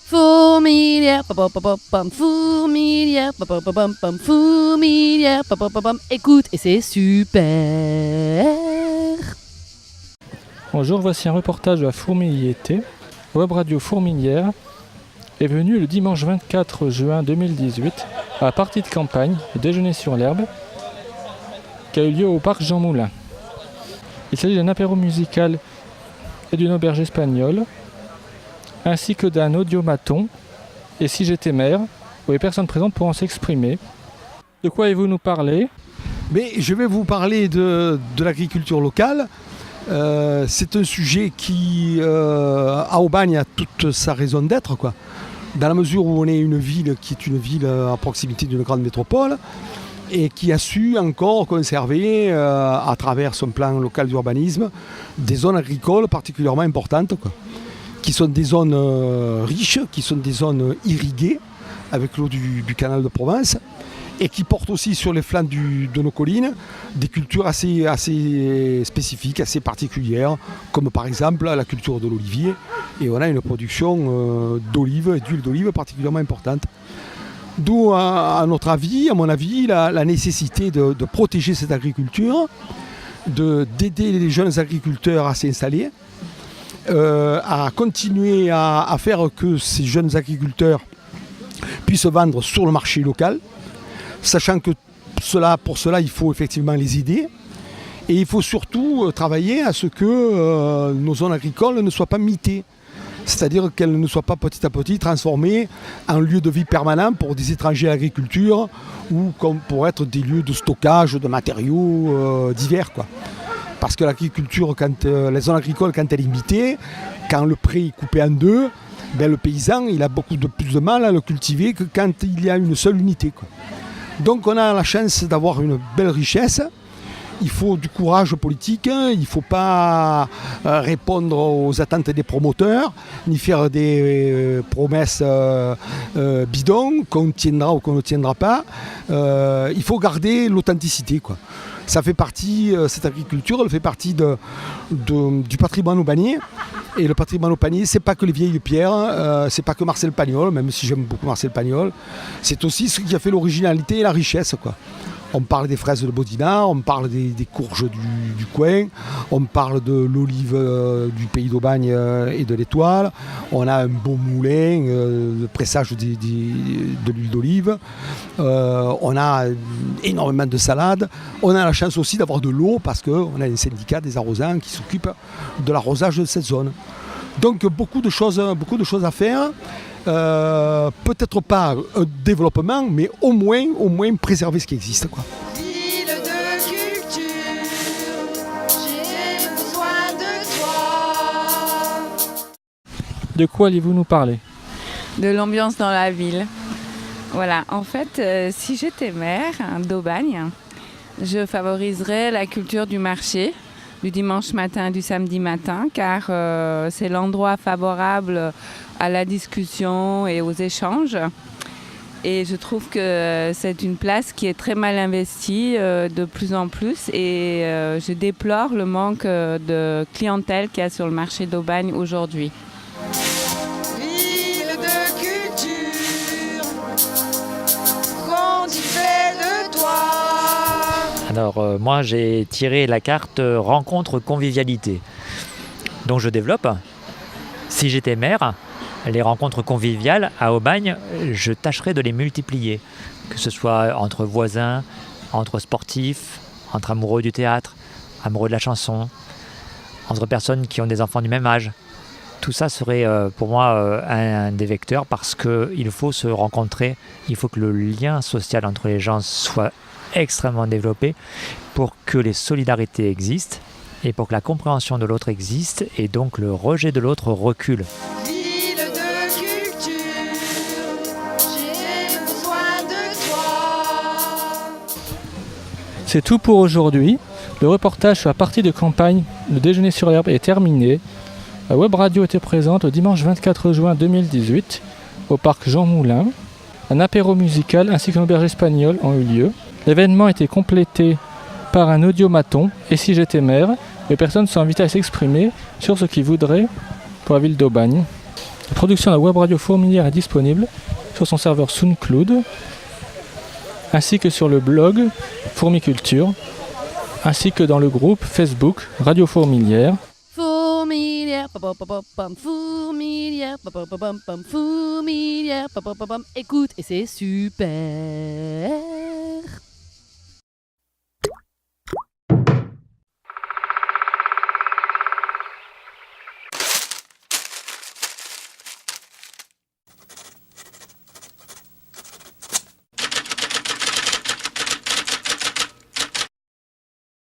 Fourmilière, pam pam pam pam, fourmilière, pam pam pam pam, fourmilière, pam pam pam pam. Écoute et c'est super. Bonjour, voici un reportage de la Fourmiliété. Web Radio Fourmilière est venu le dimanche 24 juin 2018 à la partie de campagne, le déjeuner sur l'herbe, qui a eu lieu au parc Jean Moulin. Il s'agit d'un apéro musical et d'une auberge espagnole, ainsi que d'un audiomaton et Si j'étais maire, où les personnes présentes pourront s'exprimer. De quoi allez-vous nous parler ? Mais je vais vous parler de l'agriculture locale. C'est un sujet qui, à Aubagne, a toute sa raison d'être, quoi. Dans la mesure où on est une ville qui est une ville à proximité d'une grande métropole et qui a su encore conserver, à travers son plan local d'urbanisme, des zones agricoles particulièrement importantes, quoi, qui sont des zones riches, qui sont des zones irriguées avec l'eau du canal de Provence et qui portent aussi sur les flancs de nos collines des cultures assez spécifiques, assez particulières, comme par exemple la culture de l'olivier. Et on a une production d'olives et d'huile d'olive particulièrement importante. D'où, à mon avis, la nécessité de protéger cette agriculture, d'aider les jeunes agriculteurs à s'installer, à continuer à faire que ces jeunes agriculteurs puissent vendre sur le marché local, sachant que pour cela, il faut effectivement les aider. Et il faut surtout travailler à ce que nos zones agricoles ne soient pas mitées. C'est-à-dire qu'elles ne soient pas petit à petit transformées en lieux de vie permanents pour des étrangers à l'agriculture ou comme pour être des lieux de stockage de matériaux divers, quoi. Parce que l'agriculture, la zone agricole, quand elle est mitée, quand le pré est coupé en deux, ben le paysan il a beaucoup plus de mal à le cultiver que quand il y a une seule unité, quoi. Donc on a la chance d'avoir une belle richesse. Il faut du courage politique, il ne faut pas répondre aux attentes des promoteurs, ni faire des promesses bidons qu'on tiendra ou qu'on ne tiendra pas. Il faut garder l'authenticité, quoi. Ça fait partie, cette agriculture, elle fait partie du patrimoine aubagnais. Et le patrimoine aubagnais, c'est pas que les vieilles pierres, c'est pas que Marcel Pagnol, même si j'aime beaucoup Marcel Pagnol. C'est aussi ce qui a fait l'originalité et la richesse, quoi. On parle des fraises de Bodina, on parle des courges du coin, on parle de l'olive du pays d'Aubagne et de l'Étoile. On a un beau moulin, le pressage de l'huile d'olive. On a énormément de salades. On a la chance aussi d'avoir de l'eau parce qu'on a un syndicat des arrosants qui s'occupe de l'arrosage de cette zone. Donc beaucoup de choses à faire. Peut-être pas un développement, mais au moins préserver ce qui existe, quoi. Ville de culture, j'ai besoin de toi. De quoi allez-vous nous parler ? De l'ambiance dans la ville. Voilà, en fait, si j'étais maire d'Aubagne, je favoriserais la culture du marché, du dimanche matin, du samedi matin, car c'est l'endroit favorable à la discussion et aux échanges. Et je trouve que c'est une place qui est très mal investie de plus en plus et je déplore le manque de clientèle qu'il y a sur le marché d'Aubagne aujourd'hui. Ville de culture, qu'on y fait de toi. Alors moi j'ai tiré la carte rencontre convivialité. Donc je développe. Si j'étais maire, les rencontres conviviales à Aubagne, je tâcherais de les multiplier. Que ce soit entre voisins, entre sportifs, entre amoureux du théâtre, amoureux de la chanson, entre personnes qui ont des enfants du même âge. Tout ça serait pour moi un des vecteurs parce qu'il faut se rencontrer, il faut que le lien social entre les gens soit extrêmement développé pour que les solidarités existent et pour que la compréhension de l'autre existe et donc le rejet de l'autre recule. Ville de culture, j'ai besoin de toi. C'est tout pour aujourd'hui. Le reportage sur la partie de campagne, le déjeuner sur l'herbe est terminé. La web radio était présente le dimanche 24 juin 2018 au parc Jean Moulin. Un apéro musical ainsi qu'une auberge espagnole ont eu lieu. L'événement a été complété par un audiomaton et Si j'étais maire, les personnes sont invitées à s'exprimer sur ce qu'ils voudraient pour la ville d'Aubagne. La production de la web radio Fourmilière est disponible sur son serveur SoundCloud, ainsi que sur le blog Fourmiculture, ainsi que dans le groupe Facebook Radio Fourmilière. Fourmilière, pam pam pam pam, fourmilière, pam pam pam pam, fourmilière, pam pam pam pam. Écoute et c'est super.